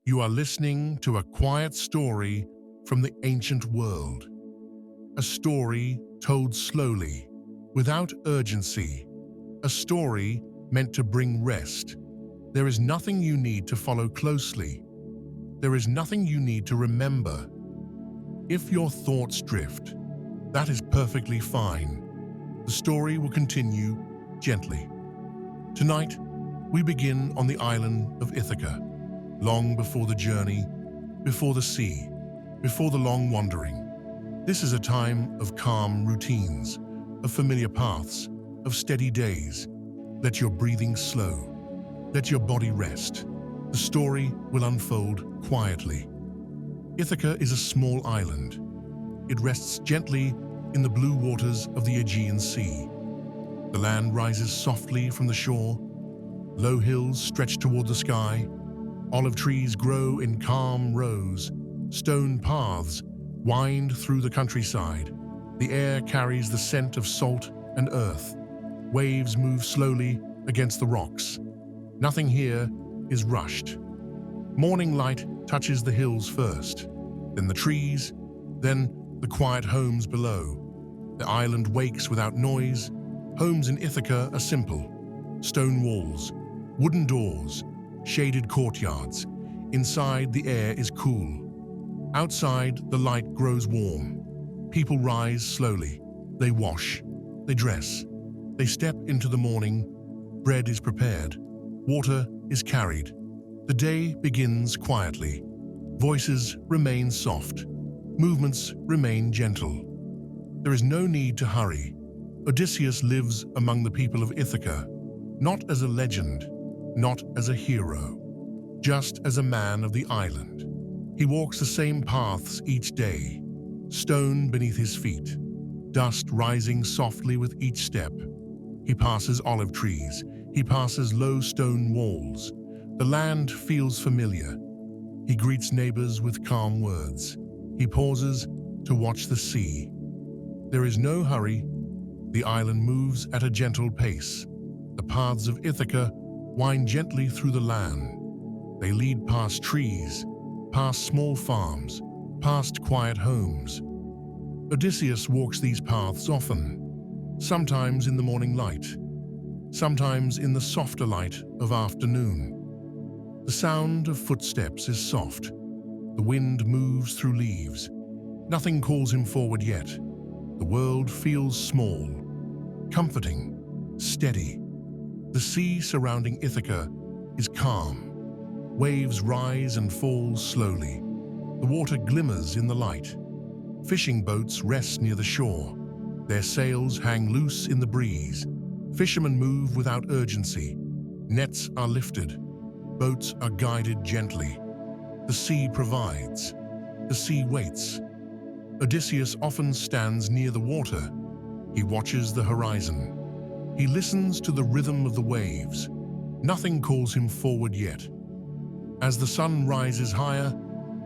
You are listening to a quiet story from the ancient world. A story told slowly, without urgency. A story meant to bring rest. There is nothing you need to follow closely. There is nothing you need to remember. If your thoughts drift, that is perfectly fine. The story will continue gently. Tonight, we begin on the island of Ithaca, long before the journey, before the sea, before the long wandering. This is a time of calm routines, of familiar paths, of steady days. Let your breathing slow. Let your body rest. The story will unfold quietly. Ithaca is a small island. It rests gently in the blue waters of the Aegean Sea. The land rises softly from the shore. Low hills stretch toward the sky. Olive trees grow in calm rows. Stone paths wind through the countryside. The air carries the scent of salt and earth. Waves move slowly against the rocks. Nothing here is rushed. Morning light touches the hills first, then the trees, then the quiet homes below. The island wakes without noise. Homes in Ithaca are simple. Stone walls, wooden doors, shaded courtyards. Inside, the air is cool. Outside, the light grows warm. People rise slowly. They wash. They dress. They step into the morning. Bread is prepared. Water is carried. The day begins quietly. Voices remain soft. Movements remain gentle. There is no need to hurry. Odysseus lives among the people of Ithaca, not as a legend, not as a hero, just as a man of the island. He walks the same paths each day, stone beneath his feet, dust rising softly with each step. He passes olive trees. He passes low stone walls. The land feels familiar. He greets neighbors with calm words. He pauses to watch the sea. There is no hurry. The island moves at a gentle pace. The paths of Ithaca wind gently through the land. They lead past trees, past small farms, past quiet homes. Odysseus walks these paths often, sometimes in the morning light, sometimes in the softer light of afternoon. The sound of footsteps is soft. The wind moves through leaves. Nothing calls him forward yet. The world feels small, comforting, steady. The sea surrounding Ithaca is calm. Waves rise and fall slowly. The water glimmers in the light. Fishing boats rest near the shore. Their sails hang loose in the breeze. Fishermen move without urgency. Nets are lifted. Boats are guided gently. The sea provides. The sea waits. Odysseus often stands near the water. He watches the horizon. He listens to the rhythm of the waves. Nothing calls him forward yet. As the sun rises higher,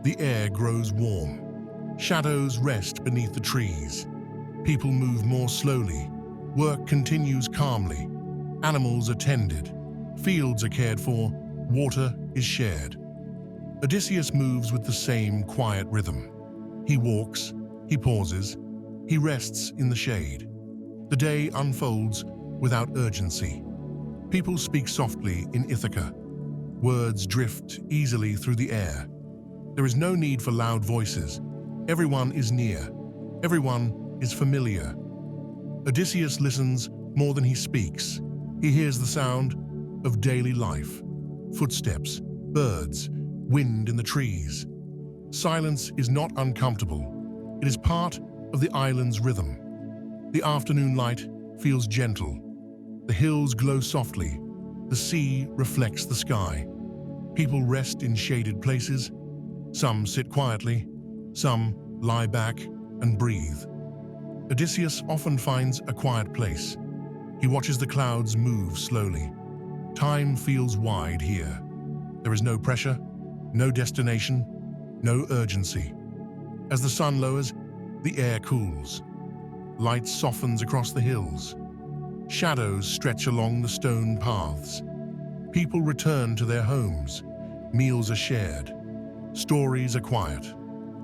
the air grows warm. Shadows rest beneath the trees. People move more slowly. Work continues calmly. Animals are tended. Fields are cared for. Water is shared. Odysseus moves with the same quiet rhythm. He walks. He pauses. He rests in the shade. The day unfolds without urgency. People speak softly in Ithaca. Words drift easily through the air. There is no need for loud voices. Everyone is near. Everyone is familiar. Odysseus listens more than he speaks. He hears the sound of daily life. Footsteps, birds, wind in the trees. Silence is not uncomfortable. It is part of the island's rhythm. The afternoon light feels gentle. The hills glow softly. The sea reflects the sky. People rest in shaded places. Some sit quietly. Some lie back and breathe. Odysseus often finds a quiet place. He watches the clouds move slowly. Time feels wide here. There is no pressure, no destination, no urgency. As the sun lowers, the air cools. Light softens across the hills. Shadows stretch along the stone paths. People return to their homes. Meals are shared. Stories are quiet.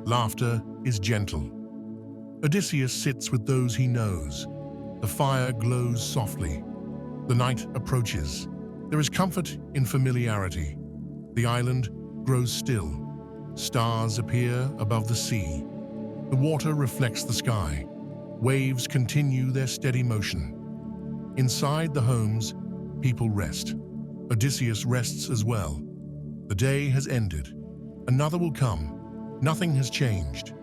Laughter is gentle. Odysseus sits with those he knows. The fire glows softly. The night approaches. There is comfort in familiarity. The island grows still. Stars appear above the sea. The water reflects the sky. Waves continue their steady motion. Inside the homes, people rest. Odysseus rests as well. The day has ended. Another will come. Nothing has changed.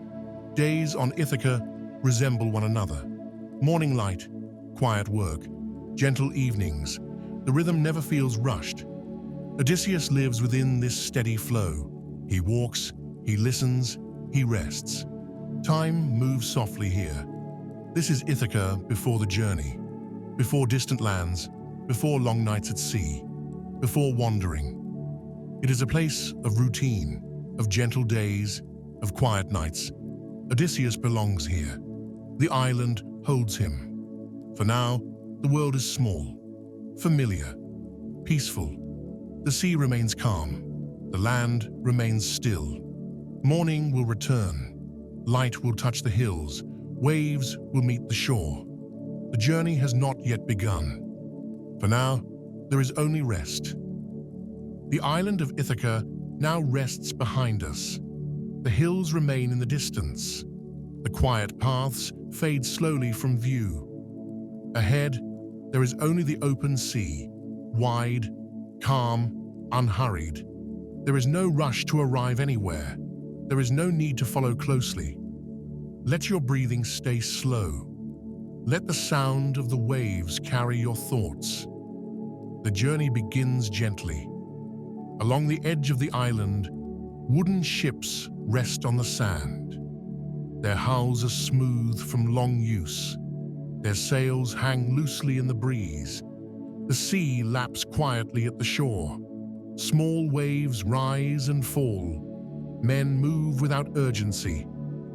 Days on Ithaca resemble one another. Morning light, quiet work, gentle evenings. The rhythm never feels rushed. Odysseus lives within this steady flow. He walks, he listens, he rests. Time moves softly here. This is Ithaca before the journey, before distant lands, before long nights at sea, before wandering. It is a place of routine, of gentle days, of quiet nights. Odysseus belongs here. The island holds him. For now, the world is small, familiar, peaceful. The sea remains calm. The land remains still. Morning will return. Light will touch the hills. Waves will meet the shore. The journey has not yet begun. For now, there is only rest. The island of Ithaca now rests behind us. The hills remain in the distance. The quiet paths fade slowly from view. Ahead, there is only the open sea, wide, calm, unhurried. There is no rush to arrive anywhere. There is no need to follow closely. Let your breathing stay slow. Let the sound of the waves carry your thoughts. The journey begins gently. Along the edge of the island, wooden ships rest on the sand. Their hulls are smooth from long use. Their sails hang loosely in the breeze. The sea laps quietly at the shore. Small waves rise and fall. Men move without urgency.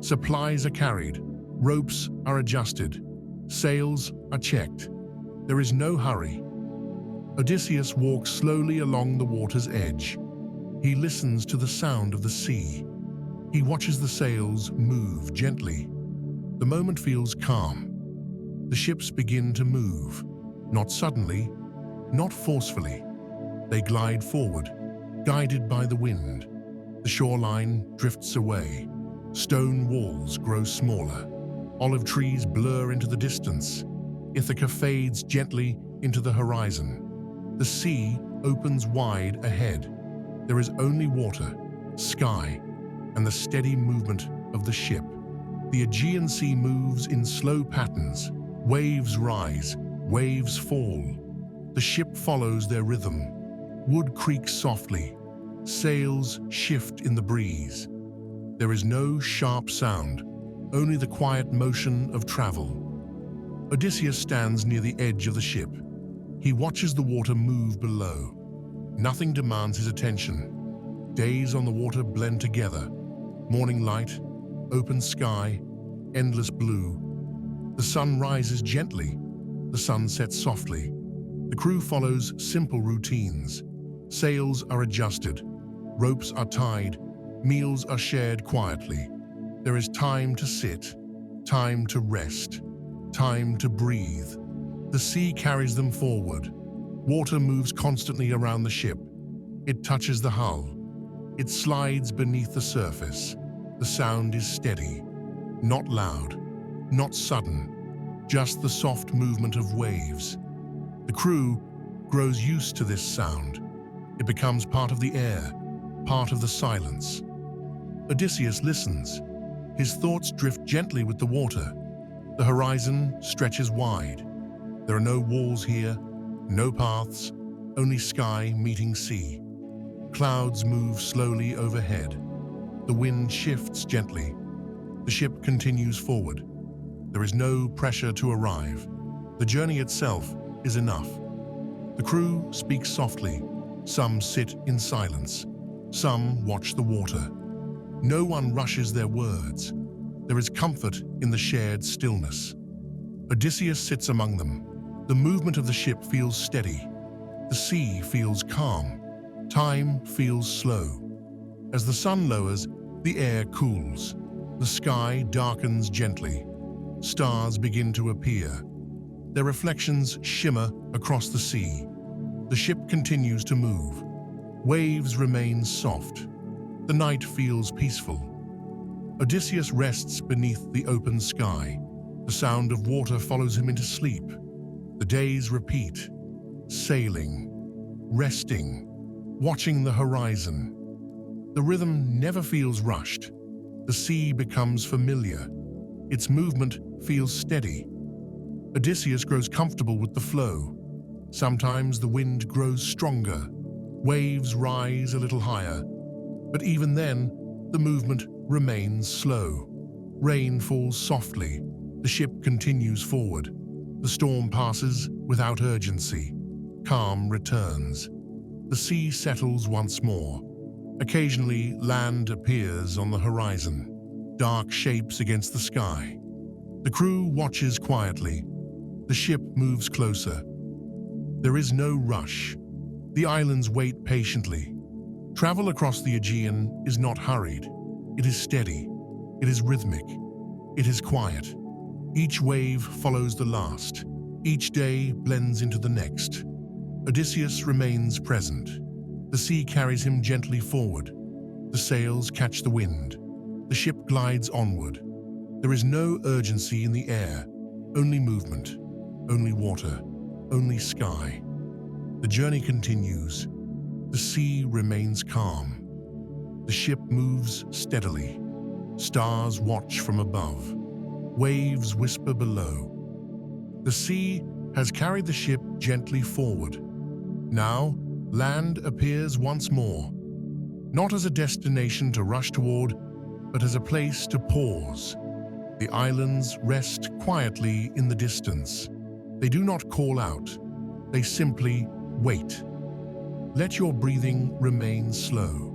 Supplies are carried. Ropes are adjusted. Sails are checked. There is no hurry. Odysseus walks slowly along the water's edge. He listens to the sound of the sea. He watches the sails move gently. The moment feels calm. The ships begin to move, not suddenly, not forcefully. They glide forward, guided by the wind. The shoreline drifts away. Stone walls grow smaller. Olive trees blur into the distance. Ithaca fades gently into the horizon. The sea opens wide ahead. There is only water, sky, and the steady movement of the ship. The Aegean Sea moves in slow patterns. Waves rise, waves fall. The ship follows their rhythm. Wood creaks softly. Sails shift in the breeze. There is no sharp sound, only the quiet motion of travel. Odysseus stands near the edge of the ship. He watches the water move below. Nothing demands his attention. Days on the water blend together. Morning light, open sky, endless blue. The sun rises gently. The sun sets softly. The crew follows simple routines. Sails are adjusted. Ropes are tied. Meals are shared quietly. There is time to sit, time to rest, time to breathe. The sea carries them forward. Water moves constantly around the ship. It touches the hull. It slides beneath the surface. The sound is steady, not loud, not sudden, just the soft movement of waves. The crew grows used to this sound. It becomes part of the air, part of the silence. Odysseus listens. His thoughts drift gently with the water. The horizon stretches wide. There are no walls here, no paths, only sky meeting sea. Clouds move slowly overhead. The wind shifts gently. The ship continues forward. There is no pressure to arrive. The journey itself is enough. The crew speaks softly. Some sit in silence. Some watch the water. No one rushes their words. There is comfort in the shared stillness. Odysseus sits among them. The movement of the ship feels steady. The sea feels calm. Time feels slow. As the sun lowers, the air cools. The sky darkens gently. Stars begin to appear. Their reflections shimmer across the sea. The ship continues to move. Waves remain soft. The night feels peaceful. Odysseus rests beneath the open sky. The sound of water follows him into sleep. The days repeat, sailing, resting, watching the horizon. The rhythm never feels rushed. The sea becomes familiar. Its movement feels steady. Odysseus grows comfortable with the flow. Sometimes the wind grows stronger. Waves rise a little higher. But even then, the movement remains slow. Rain falls softly. The ship continues forward. The storm passes without urgency. Calm returns. The sea settles once more. Occasionally, land appears on the horizon, dark shapes against the sky. The crew watches quietly. The ship moves closer. There is no rush. The islands wait patiently. Travel across the Aegean is not hurried. It is steady. It is rhythmic. It is quiet. Each wave follows the last. Each day blends into the next. Odysseus remains present. The sea carries him gently forward. The sails catch the wind. The ship glides onward. There is no urgency in the air, only movement, only water, only sky. The journey continues. The sea remains calm. The ship moves steadily. Stars watch from above. Waves whisper below. The sea has carried the ship gently forward. Now, land appears once more, not as a destination to rush toward, but as a place to pause. The islands rest quietly in the distance. They do not call out. They simply wait. Let your breathing remain slow.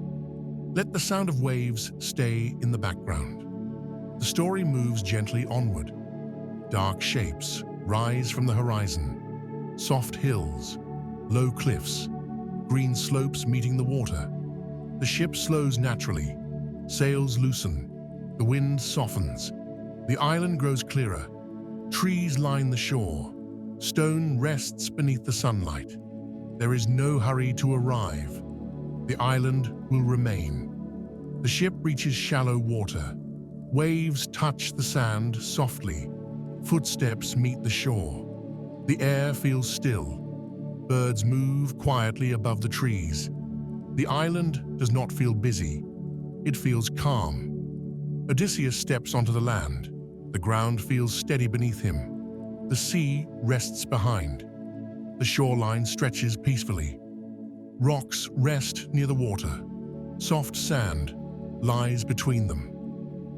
Let the sound of waves stay in the background. The story moves gently onward. Dark shapes rise from the horizon. Soft hills, low cliffs, green slopes meeting the water. The ship slows naturally. Sails loosen. The wind softens. The island grows clearer. Trees line the shore. Stone rests beneath the sunlight. There is no hurry to arrive. The island will remain. The ship reaches shallow water. Waves touch the sand softly. Footsteps meet the shore. The air feels still. Birds move quietly above the trees. The island does not feel busy. It feels calm. Odysseus steps onto the land. The ground feels steady beneath him. The sea rests behind. The shoreline stretches peacefully. Rocks rest near the water. Soft sand lies between them.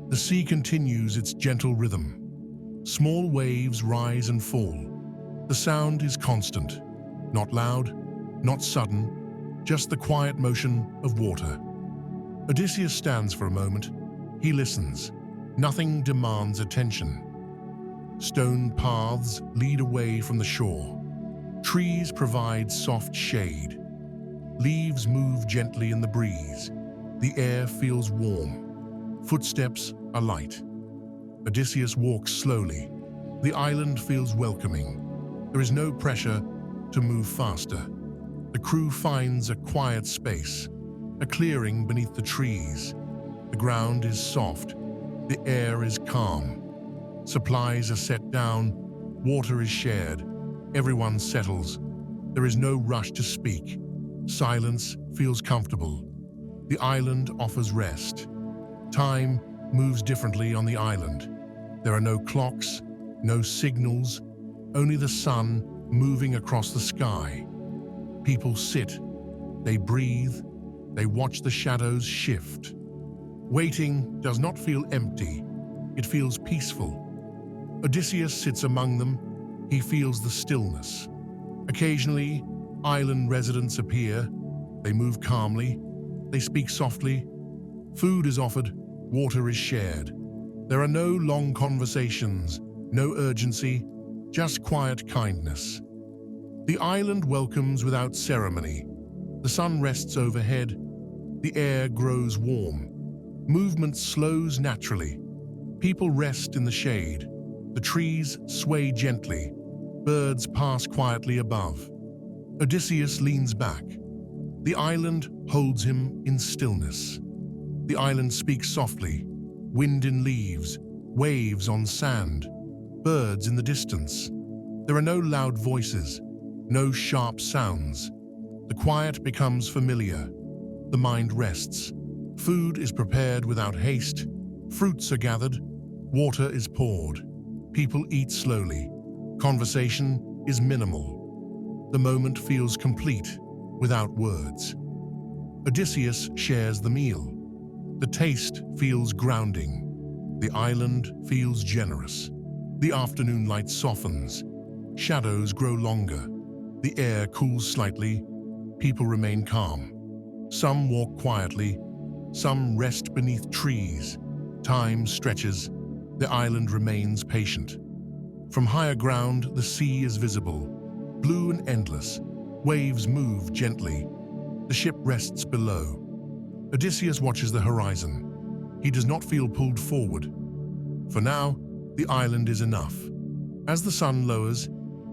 The sea continues its gentle rhythm. Small waves rise and fall. The sound is constant, not loud, not sudden, just the quiet motion of water. Odysseus stands for a moment. He listens. Nothing demands attention. Stone paths lead away from the shore. Trees provide soft shade. Leaves move gently in the breeze. The air feels warm. Footsteps are light. Odysseus walks slowly. The island feels welcoming. There is no pressure to move faster. The crew finds a quiet space, a clearing beneath the trees. The ground is soft. The air is calm. Supplies are set down. Water is shared. Everyone settles. There is no rush to speak. Silence feels comfortable. The island offers rest. Time moves differently on the island. There are no clocks, no signals, only the sun moving across the sky. People sit, they breathe, they watch the shadows shift. Waiting does not feel empty, it feels peaceful. Odysseus sits among them. He feels the stillness. Occasionally, island residents appear. They move calmly. They speak softly. Food is offered. Water is shared. There are no long conversations, no urgency, just quiet kindness. The island welcomes without ceremony. The sun rests overhead. The air grows warm. Movement slows naturally. People rest in the shade. The trees sway gently. Birds pass quietly above. Odysseus leans back. The island holds him in stillness. The island speaks softly. Wind in leaves, waves on sand, birds in the distance. There are no loud voices, no sharp sounds. The quiet becomes familiar. The mind rests. Food is prepared without haste. Fruits are gathered. Water is poured. People eat slowly. Conversation is minimal. The moment feels complete, without words. Odysseus shares the meal. The taste feels grounding. The island feels generous. The afternoon light softens. Shadows grow longer. The air cools slightly. People remain calm. Some walk quietly. Some rest beneath trees. Time stretches. The island remains patient. From higher ground, the sea is visible, blue and endless. Waves move gently. The ship rests below. Odysseus watches the horizon. He does not feel pulled forward. For now, the island is enough. As the sun lowers,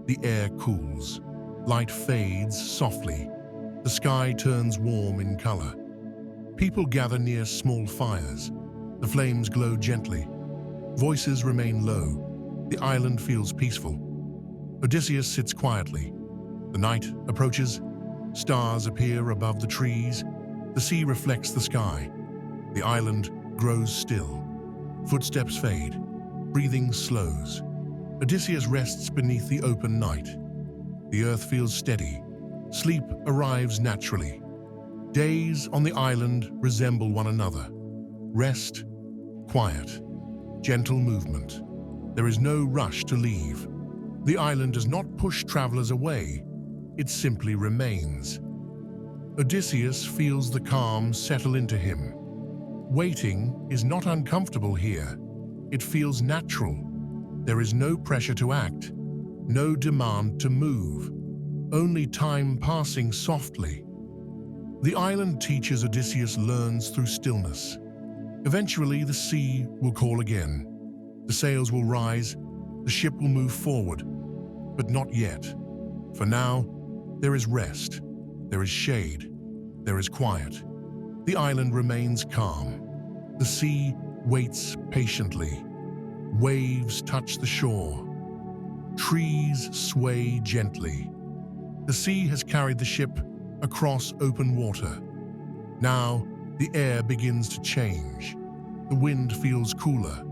the air cools. Light fades softly. The sky turns warm in color. People gather near small fires. The flames glow gently. Voices remain low. The island feels peaceful. Odysseus sits quietly. The night approaches. Stars appear above the trees. The sea reflects the sky. The island grows still. Footsteps fade. Breathing slows. Odysseus rests beneath the open night. The earth feels steady. Sleep arrives naturally. Days on the island resemble one another. Rest, quiet, gentle movement. There is no rush to leave. The island does not push travelers away. It simply remains. Odysseus feels the calm settle into him. Waiting is not uncomfortable here. It feels natural. There is no pressure to act, no demand to move, only time passing softly. The island teaches Odysseus learns through stillness. Eventually, the sea will call again. The sails will rise, the ship will move forward, but not yet. For now, there is rest, there is shade, there is quiet. The island remains calm. The sea waits patiently. Waves touch the shore. Trees sway gently. The sea has carried the ship across open water. Now, the air begins to change. The wind feels cooler.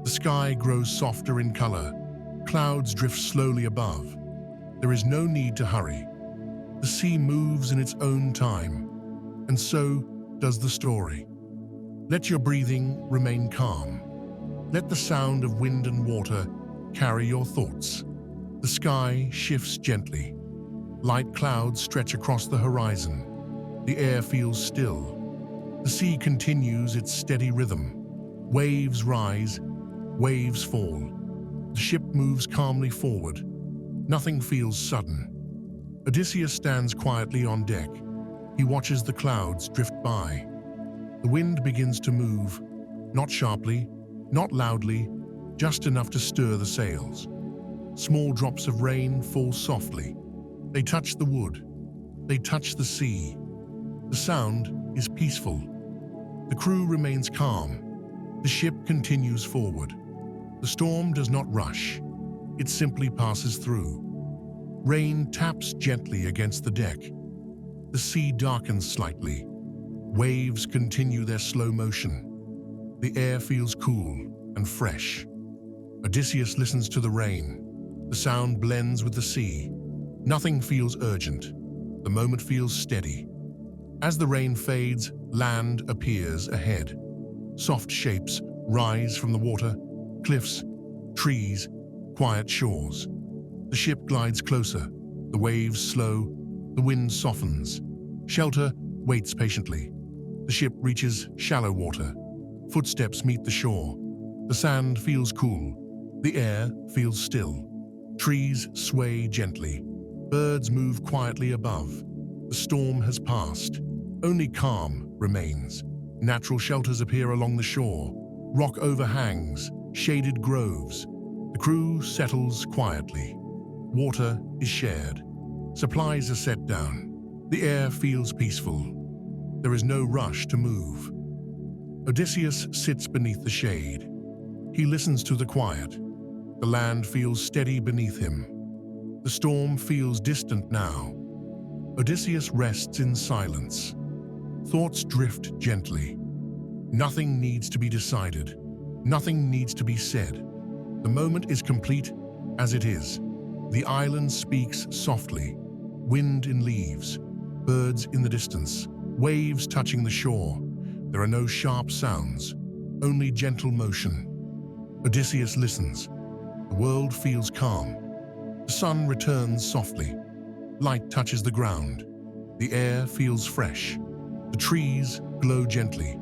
The sky grows softer in color. Clouds drift slowly above. There is no need to hurry. The sea moves in its own time, and so does the story. Let your breathing remain calm. Let the sound of wind and water carry your thoughts. The sky shifts gently. Light clouds stretch across the horizon. The air feels still. The sea continues its steady rhythm. Waves rise, waves fall. The ship moves calmly forward. Nothing feels sudden. Odysseus stands quietly on deck. He watches the clouds drift by. The wind begins to move, not sharply, not loudly, just enough to stir the sails. Small drops of rain fall softly. They touch the wood. They touch the sea. The sound is peaceful. The crew remains calm. The ship continues forward. The storm does not rush. It simply passes through. Rain taps gently against the deck. The sea darkens slightly. Waves continue their slow motion. The air feels cool and fresh. Odysseus listens to the rain. The sound blends with the sea. Nothing feels urgent. The moment feels steady. As the rain fades, land appears ahead. Soft shapes rise from the water, cliffs, trees, quiet shores. The ship glides closer. The waves slow. The wind softens. Shelter waits patiently. The ship reaches shallow water. Footsteps meet the shore. The sand feels cool. The air feels still. Trees sway gently. Birds move quietly above. The storm has passed. Only calm remains. Natural shelters appear along the shore. Rock overhangs, shaded groves. The crew settles quietly. Water is shared. Supplies are set down. The air feels peaceful. There is no rush to move. Odysseus sits beneath the shade. He listens to the quiet. The land feels steady beneath him. The storm feels distant now. Odysseus rests in silence. Thoughts drift gently. Nothing needs to be decided. Nothing needs to be said. The moment is complete as it is. The island speaks softly. Wind in leaves, birds in the distance, waves touching the shore. There are no sharp sounds, only gentle motion. Odysseus listens. The world feels calm. The sun returns softly. Light touches the ground. The air feels fresh. The trees glow gently.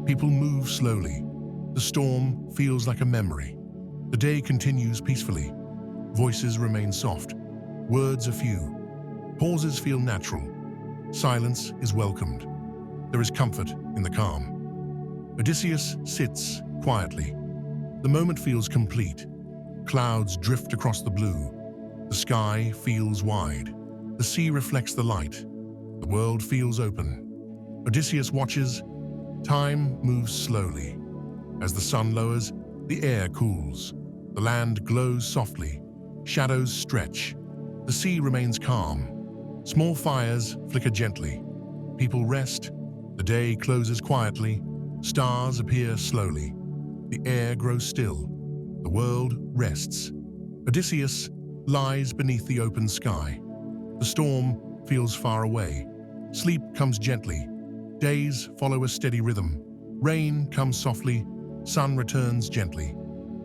People move slowly. The storm feels like a memory. The day continues peacefully. Voices remain soft. Words are few. Pauses feel natural. Silence is welcomed. There is comfort in the calm. Odysseus sits quietly. The moment feels complete. Clouds drift across the blue. The sky feels wide. The sea reflects the light. The world feels open. Odysseus watches. Time moves slowly. As the sun lowers, the air cools. The land glows softly. Shadows stretch. The sea remains calm. Small fires flicker gently. People rest. The day closes quietly. Stars appear slowly. The air grows still. The world rests. Odysseus lies beneath the open sky. The storm feels far away. Sleep comes gently. Days follow a steady rhythm. Rain comes softly. Sun returns gently.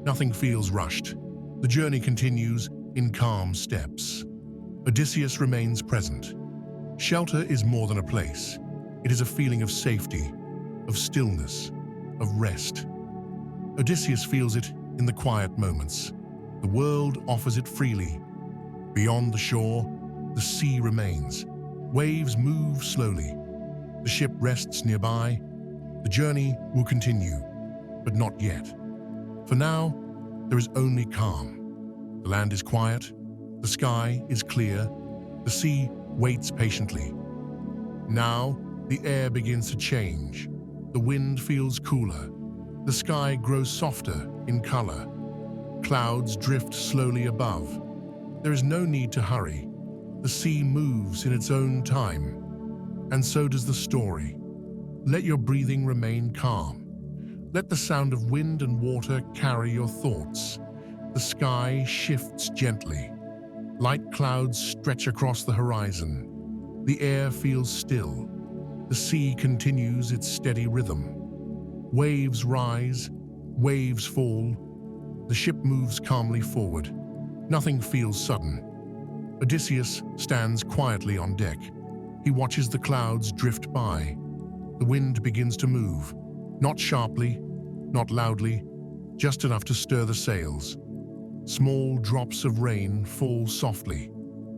Nothing feels rushed. The journey continues in calm steps. Odysseus remains present. Shelter is more than a place. It is a feeling of safety, of stillness, of rest. Odysseus feels it in the quiet moments. The world offers it freely. Beyond the shore, the sea remains. Waves move slowly. The ship rests nearby. The journey will continue, but not yet. For now, there is only calm. The land is quiet. The sky is clear. The sea waits patiently. Now, the air begins to change. The wind feels cooler. The sky grows softer in color. Clouds drift slowly above. There is no need to hurry. The sea moves in its own time. And so does the story. Let your breathing remain calm. Let the sound of wind and water carry your thoughts. The sky shifts gently. Light clouds stretch across the horizon. The air feels still. The sea continues its steady rhythm. Waves rise, waves fall. The ship moves calmly forward. Nothing feels sudden. Odysseus stands quietly on deck. He watches the clouds drift by. The wind begins to move, not sharply, not loudly, just enough to stir the sails. Small drops of rain fall softly.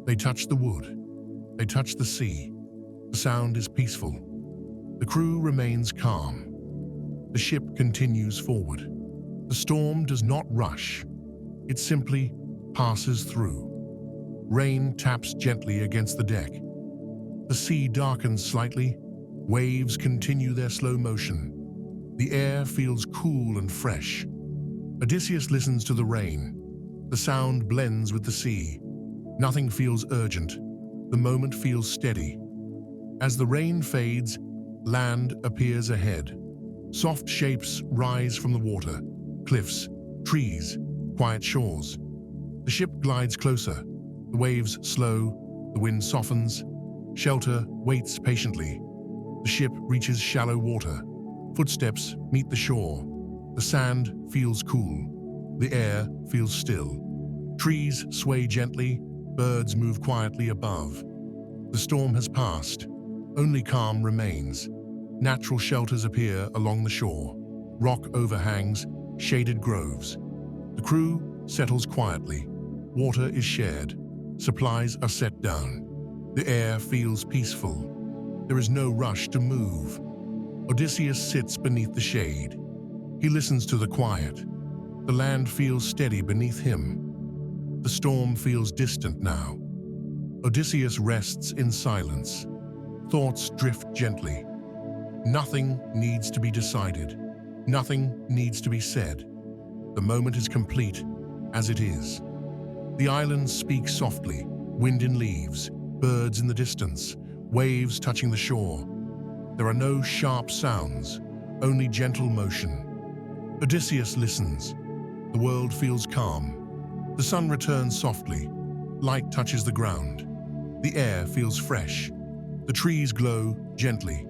They touch the wood. They touch the sea. The sound is peaceful. The crew remains calm. The ship continues forward. The storm does not rush. It simply passes through. Rain taps gently against the deck. The sea darkens slightly. Waves continue their slow motion. The air feels cool and fresh. Odysseus listens to the rain. The sound blends with the sea. Nothing feels urgent. The moment feels steady. As the rain fades, land appears ahead. Soft shapes rise from the water. Cliffs, trees, quiet shores. The ship glides closer. The waves slow. The wind softens. Shelter waits patiently. The ship reaches shallow water. Footsteps meet the shore. The sand feels cool. The air feels still. Trees sway gently. Birds move quietly above. The storm has passed. Only calm remains. Natural shelters appear along the shore. Rock overhangs, shaded groves. The crew settles quietly. Water is shared. Supplies are set down. The air feels peaceful. There is no rush to move. Odysseus sits beneath the shade. He listens to the quiet. The land feels steady beneath him. The storm feels distant now. Odysseus rests in silence. Thoughts drift gently. Nothing needs to be decided. Nothing needs to be said. The moment is complete, as it is. The island speaks softly, wind in leaves, birds in the distance, waves touching the shore. There are no sharp sounds, only gentle motion. Odysseus listens. The world feels calm. The sun returns softly. Light touches the ground. The air feels fresh. The trees glow gently.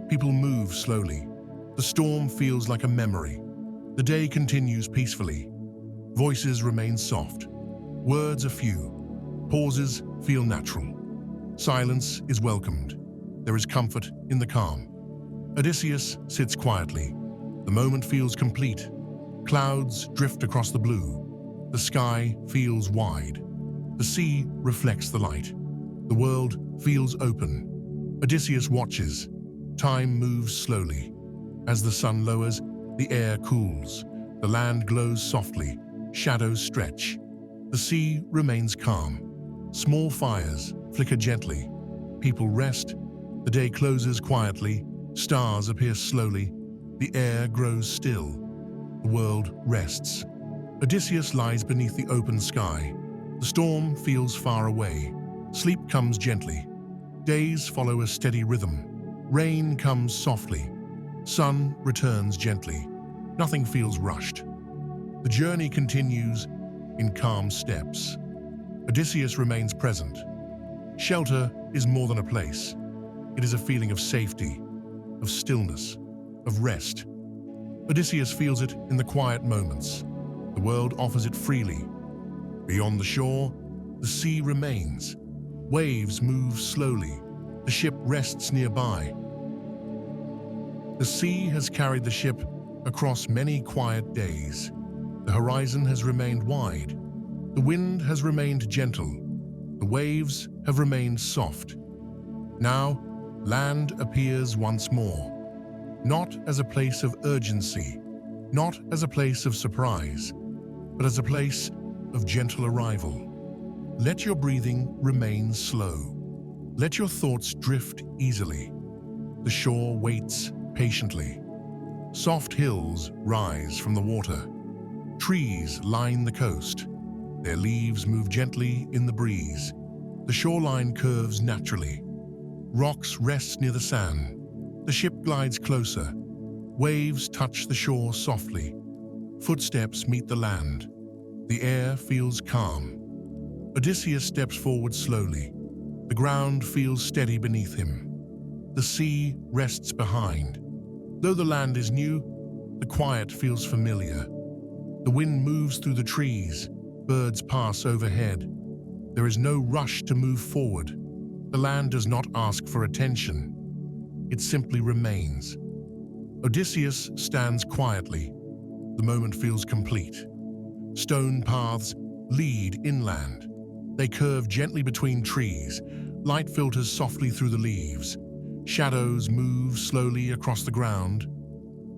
People move slowly. The storm feels like a memory. The day continues peacefully. Voices remain soft. Words are few. Pauses feel natural. Silence is welcomed. There is comfort in the calm. Odysseus sits quietly. The moment feels complete. Clouds drift across the blue. The sky feels wide. The sea reflects the light. The world feels open. Odysseus watches. Time moves slowly. As the sun lowers, the air cools. The land glows softly. Shadows stretch. The sea remains calm. Small fires flicker gently. People rest. The day closes quietly. Stars appear slowly. The air grows still. The world rests. Odysseus lies beneath the open sky. The storm feels far away. Sleep comes gently. Days follow a steady rhythm. Rain comes softly. Sun returns gently. Nothing feels rushed. The journey continues in calm steps. Odysseus remains present. Shelter is more than a place. It is a feeling of safety, of stillness, of rest. Odysseus feels it in the quiet moments. The world offers it freely. Beyond the shore, the sea remains. Waves move slowly. The ship rests nearby. The sea has carried the ship across many quiet days. The horizon has remained wide. The wind has remained gentle. The waves have remained soft. Now, land appears once more. Not as a place of urgency, not as a place of surprise, but as a place of gentle arrival. Let your breathing remain slow. Let your thoughts drift easily. The shore waits patiently. Soft hills rise from the water. Trees line the coast. Their leaves move gently in the breeze. The shoreline curves naturally. Rocks rest near the sand. The ship glides closer. Waves touch the shore softly. Footsteps meet the land. The air feels calm. Odysseus steps forward slowly. The ground feels steady beneath him. The sea rests behind. Though the land is new, the quiet feels familiar. The wind moves through the trees. Birds pass overhead. There is no rush to move forward. The land does not ask for attention. It simply remains. Odysseus stands quietly. The moment feels complete. Stone paths lead inland. They curve gently between trees. Light filters softly through the leaves. Shadows move slowly across the ground.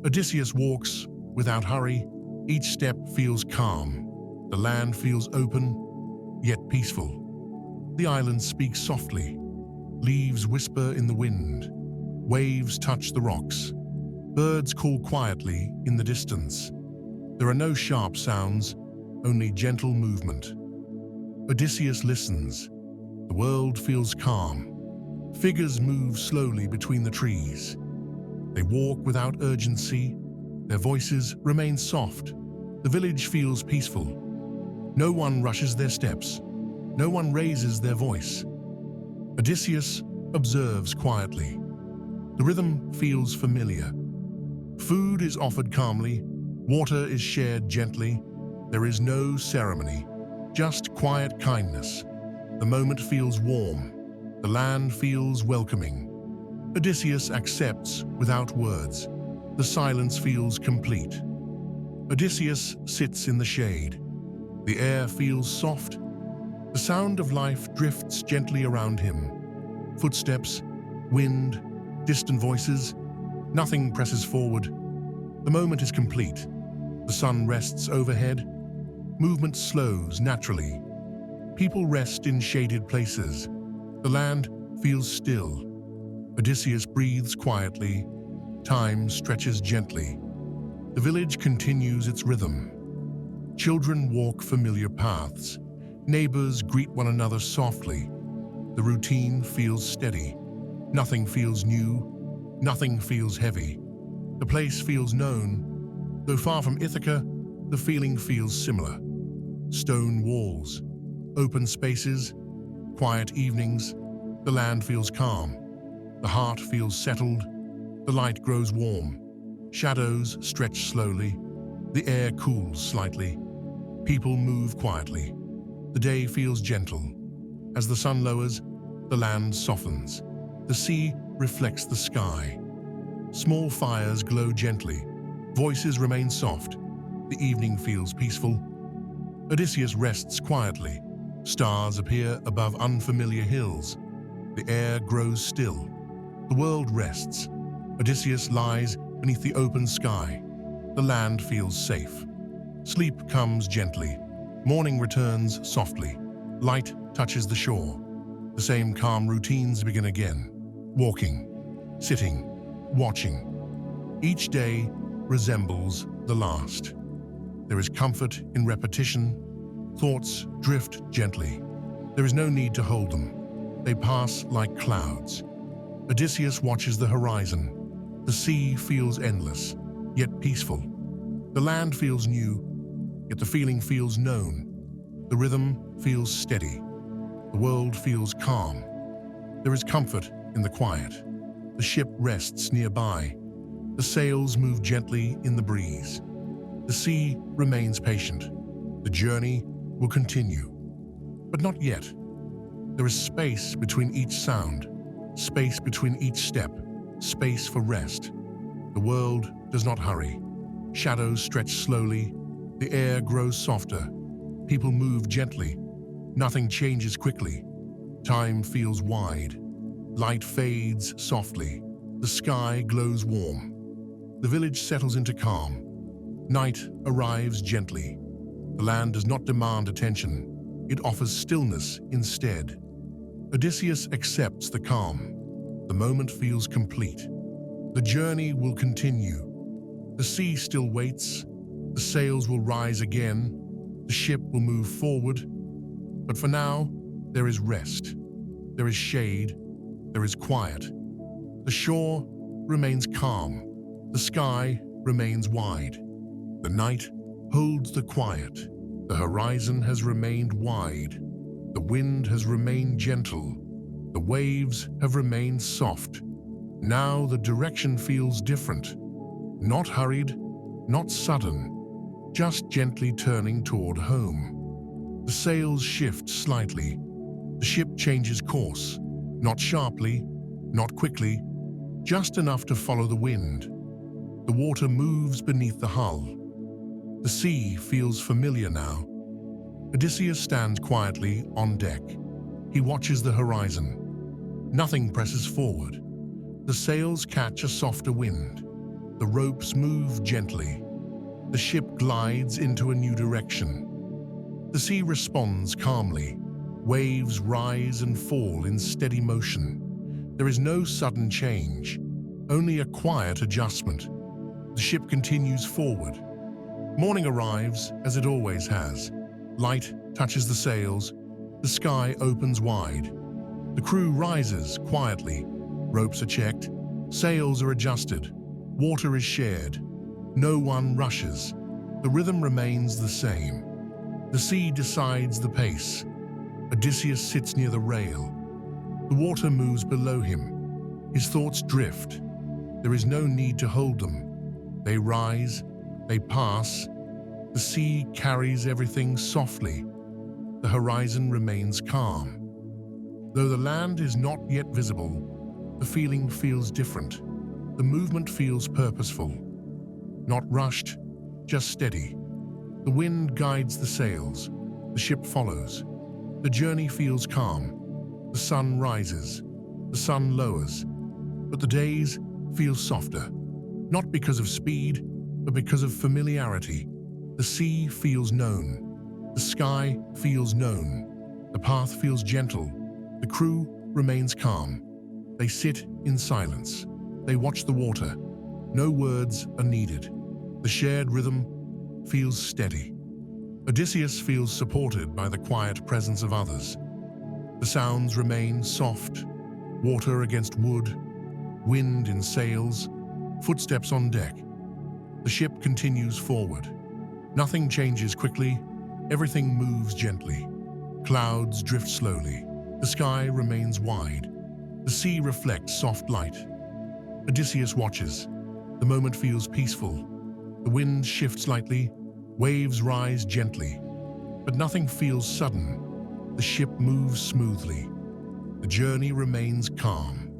Odysseus walks without hurry. Each step feels calm. The land feels open, yet peaceful. The island speaks softly. Leaves whisper in the wind. Waves touch the rocks. Birds call quietly in the distance. There are no sharp sounds, only gentle movement. Odysseus listens. The world feels calm. Figures move slowly between the trees. They walk without urgency. Their voices remain soft. The village feels peaceful. No one rushes their steps. No one raises their voice. Odysseus observes quietly. The rhythm feels familiar. Food is offered calmly. Water is shared gently. There is no ceremony, just quiet kindness. The moment feels warm. The land feels welcoming. Odysseus accepts without words. The silence feels complete. Odysseus sits in the shade. The air feels soft. The sound of life drifts gently around him. Footsteps, wind, distant voices. Nothing presses forward. The moment is complete. The sun rests overhead. Movement slows naturally. People rest in shaded places. The land feels still. Odysseus breathes quietly. Time stretches gently. The village continues its rhythm. Children walk familiar paths. Neighbors greet one another softly. The routine feels steady. Nothing feels new. Nothing feels heavy. The place feels known. Though far from Ithaca, the feeling feels similar. Stone walls, open spaces, quiet evenings. The land feels calm. The heart feels settled. The light grows warm. Shadows stretch slowly. The air cools slightly. People move quietly. The day feels gentle. As the sun lowers, the land softens. The sea reflects the sky. Small fires glow gently. Voices remain soft. The evening feels peaceful. Odysseus rests quietly. Stars appear above unfamiliar hills. The air grows still. The world rests. Odysseus lies beneath the open sky. The land feels safe. Sleep comes gently. Morning returns softly. Light touches the shore. The same calm routines begin again. Walking, sitting, watching. Each day resembles the last. There is comfort in repetition. Thoughts drift gently. There is no need to hold them. They pass like clouds. Odysseus watches the horizon. The sea feels endless, yet peaceful. The land feels new, yet the feeling feels known. The rhythm feels steady. The world feels calm. There is comfort in the quiet. The ship rests nearby. The sails move gently in the breeze. The sea remains patient. The journey will continue. But not yet. There is space between each sound, space between each step, space for rest. The world does not hurry. Shadows stretch slowly. The air grows softer. People move gently. Nothing changes quickly. Time feels wide. Light fades softly. The sky glows warm. The village settles into calm. Night arrives gently. The land does not demand attention. It offers stillness instead. Odysseus accepts the calm. The moment feels complete. The journey will continue. The sea still waits. The sails will rise again. The ship will move forward. But for now, there is rest. There is shade. There is quiet. The shore remains calm. The sky remains wide. The night holds the quiet. The horizon has remained wide. The wind has remained gentle. The waves have remained soft. Now the direction feels different. Not hurried, not sudden, just gently turning toward home. The sails shift slightly. The ship changes course. Not sharply, not quickly, just enough to follow the wind. The water moves beneath the hull. The sea feels familiar now. Odysseus stands quietly on deck. He watches the horizon. Nothing presses forward. The sails catch a softer wind. The ropes move gently. The ship glides into a new direction. The sea responds calmly. Waves rise and fall in steady motion. There is no sudden change, only a quiet adjustment. The ship continues forward. Morning arrives, as it always has. Light touches the sails. The sky opens wide. The crew rises quietly. Ropes are checked. Sails are adjusted. Water is shared. No one rushes. The rhythm remains the same. The sea decides the pace. Odysseus sits near the rail. The water moves below him. His thoughts drift. There is no need to hold them. They rise, they pass. The sea carries everything softly. The horizon remains calm. Though the land is not yet visible, the feeling feels different. The movement feels purposeful. Not rushed, just steady. The wind guides the sails. The ship follows. The journey feels calm. The sun rises. The sun lowers. But the days feel softer. not because of speed, but because of familiarity. The sea feels known. The sky feels known. The path feels gentle. The crew remains calm. They sit in silence. They watch the water. No words are needed. The shared rhythm feels steady. Odysseus feels supported by the quiet presence of others. The sounds remain soft. Water against wood, wind in sails, footsteps on deck. The ship continues forward. Nothing changes quickly. Everything moves gently. Clouds drift slowly. The sky remains wide. The sea reflects soft light. Odysseus watches. The moment feels peaceful. The wind shifts lightly. Waves rise gently. But nothing feels sudden. The ship moves smoothly. The journey remains calm.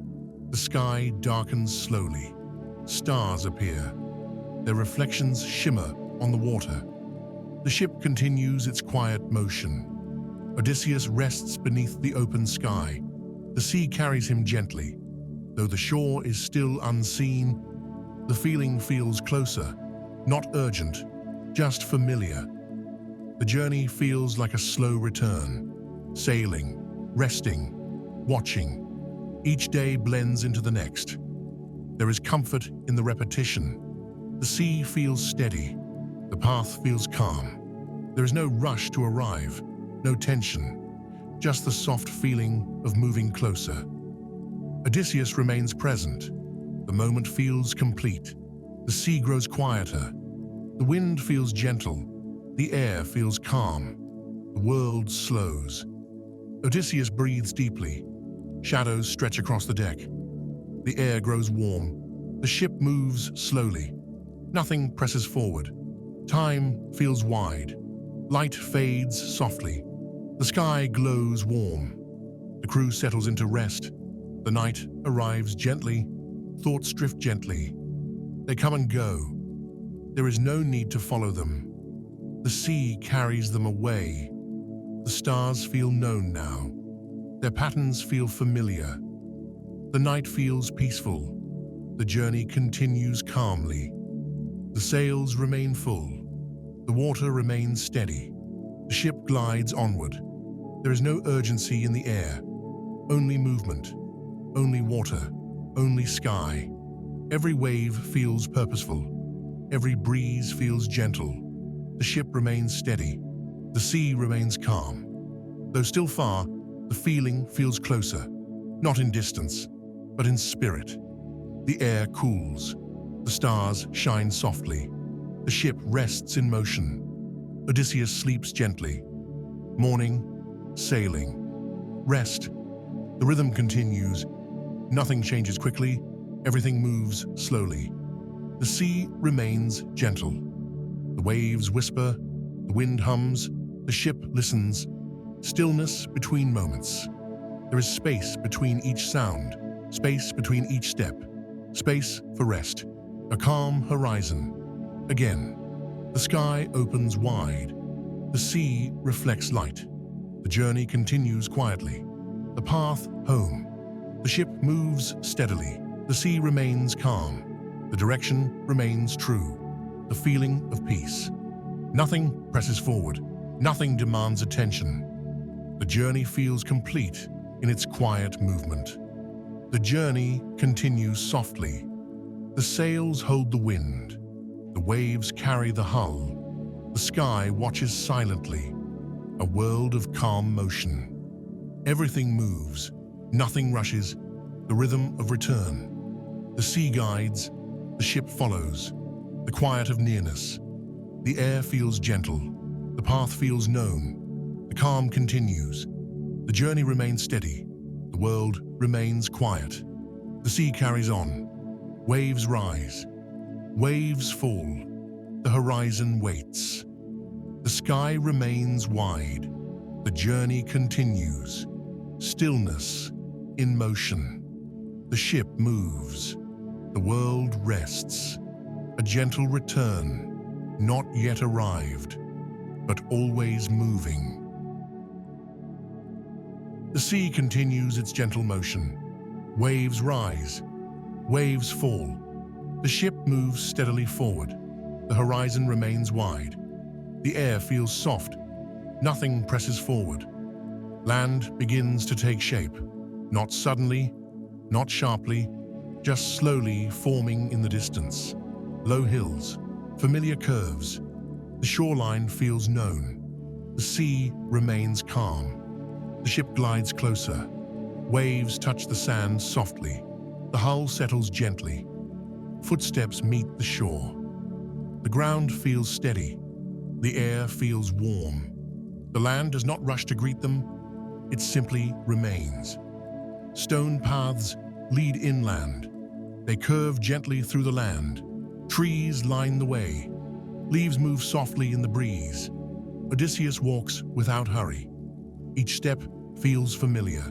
The sky darkens slowly. Stars appear. Their reflections shimmer on the water. The ship continues its quiet motion. Odysseus rests beneath the open sky. The sea carries him gently. Though the shore is still unseen, the feeling feels closer, not urgent, just familiar. The journey feels like a slow return, sailing, resting, watching. Each day blends into the next. There is comfort in the repetition. The sea feels steady. The path feels calm. There is no rush to arrive, no tension, just the soft feeling of moving closer. Odysseus remains present. The moment feels complete. The sea grows quieter. The wind feels gentle. The air feels calm. The world slows. Odysseus breathes deeply. Shadows stretch across the deck. The air grows warm. The ship moves slowly. Nothing presses forward. Time feels wide. Light fades softly. The sky glows warm. The crew settles into rest. The night arrives gently. Thoughts drift gently. They come and go. There is no need to follow them. The sea carries them away. The stars feel known now. Their patterns feel familiar. The night feels peaceful. The journey continues calmly. The sails remain full. The water remains steady. The ship glides onward. There is no urgency in the air. Only movement. Only water. Only sky. Every wave feels purposeful. Every breeze feels gentle. The ship remains steady. The sea remains calm. Though still far, the feeling feels closer. Not in distance, but in spirit. The air cools. The stars shine softly. The ship rests in motion. Odysseus sleeps gently. Morning, sailing. Rest. The rhythm continues. Nothing changes quickly. Everything moves slowly. The sea remains gentle. The waves whisper. The wind hums. The ship listens. Stillness between moments. There is space between each sound. Space between each step. Space for rest. A calm horizon. Again, the sky opens wide. The sea reflects light. The journey continues quietly. The path home. The ship moves steadily. The sea remains calm. The direction remains true. The feeling of peace. Nothing presses forward. Nothing demands attention. The journey feels complete in its quiet movement. The journey continues softly. The sails hold the wind. The waves carry the hull. The sky watches silently. A world of calm motion. Everything moves. Nothing rushes. The rhythm of return. The sea guides. The ship follows. The quiet of nearness. The air feels gentle. The path feels known. The calm continues. The journey remains steady. The world remains quiet. The sea carries on. Waves rise. Waves fall. The horizon waits. The sky remains wide. The journey continues. Stillness in motion. The ship moves. The world rests. A gentle return, not yet arrived, but always moving. The sea continues its gentle motion. Waves rise. Waves fall. The ship moves steadily forward. The horizon remains wide. The air feels soft. Nothing presses forward. Land begins to take shape. Not suddenly, not sharply, just slowly forming in the distance. Low hills, familiar curves. The shoreline feels known. The sea remains calm. The ship glides closer. Waves touch the sand softly. The hull settles gently. Footsteps meet the shore. The ground feels steady. The air feels warm. The land does not rush to greet them. It simply remains. Stone paths lead inland. They curve gently through the land. Trees line the way. Leaves move softly in the breeze. Odysseus walks without hurry. Each step feels familiar.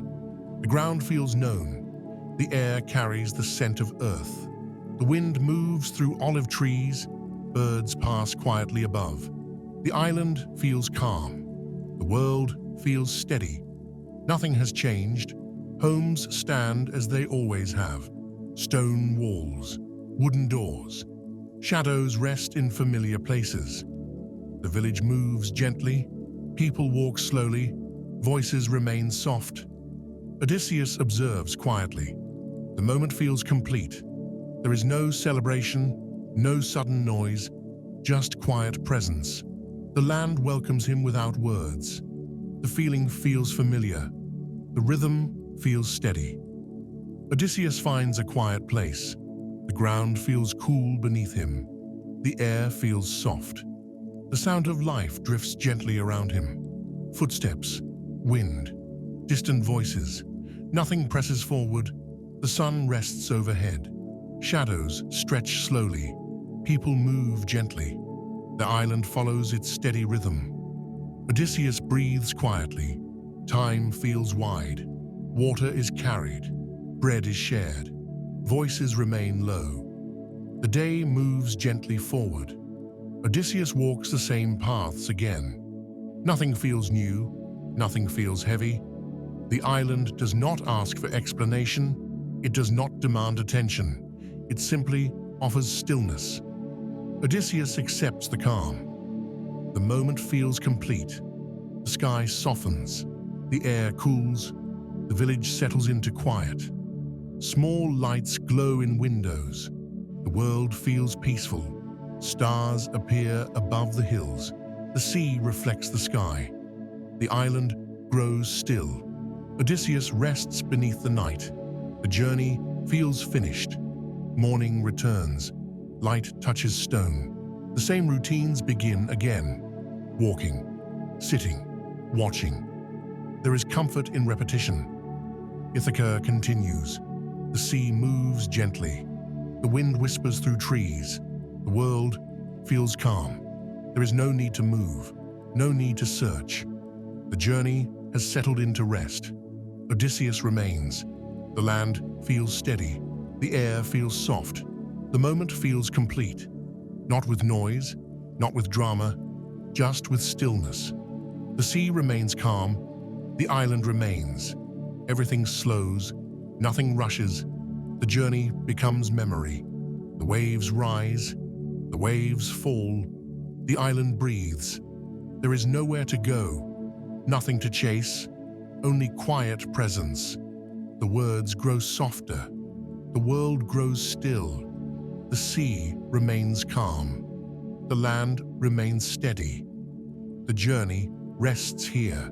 The ground feels known. The air carries the scent of earth. The wind moves through olive trees. Birds pass quietly above. The island feels calm. The world feels steady. Nothing has changed. Homes stand as they always have. Stone walls, wooden doors. Shadows rest in familiar places. The village moves gently. People walk slowly. Voices remain soft. Odysseus observes quietly. The moment feels complete. There is no celebration, no sudden noise, just quiet presence. The land welcomes him without words. The feeling feels familiar. The rhythm feels steady. Odysseus finds a quiet place. The ground feels cool beneath him. The air feels soft. The sound of life drifts gently around him. Footsteps, wind, distant voices. Nothing presses forward. The sun rests overhead. Shadows stretch slowly. People move gently. The island follows its steady rhythm. Odysseus breathes quietly. Time feels wide. Water is carried. Bread is shared. Voices remain low. The day moves gently forward. Odysseus walks the same paths again. Nothing feels new. Nothing feels heavy. The island does not ask for explanation. It does not demand attention. It simply offers stillness. Odysseus accepts the calm. The moment feels complete. The sky softens. The air cools. The village settles into quiet. Small lights glow in windows. The world feels peaceful. Stars appear above the hills. The sea reflects the sky. The island grows still. Odysseus rests beneath the night. The journey feels finished. Morning returns. Light touches stone. The same routines begin again. Walking, sitting, watching. There is comfort in repetition. Ithaca continues. The sea moves gently. The wind whispers through trees. The world feels calm. There is no need to move, no need to search. The journey has settled into rest. Odysseus remains. The land feels steady. The air feels soft. The moment feels complete. Not with noise, not with drama, just with stillness. The sea remains calm. The island remains. Everything slows. Nothing rushes. The journey becomes memory. The waves rise. The waves fall. The island breathes. There is nowhere to go. Nothing to chase. Only quiet presence. The words grow softer. The world grows still. The sea remains calm. The land remains steady. The journey rests here.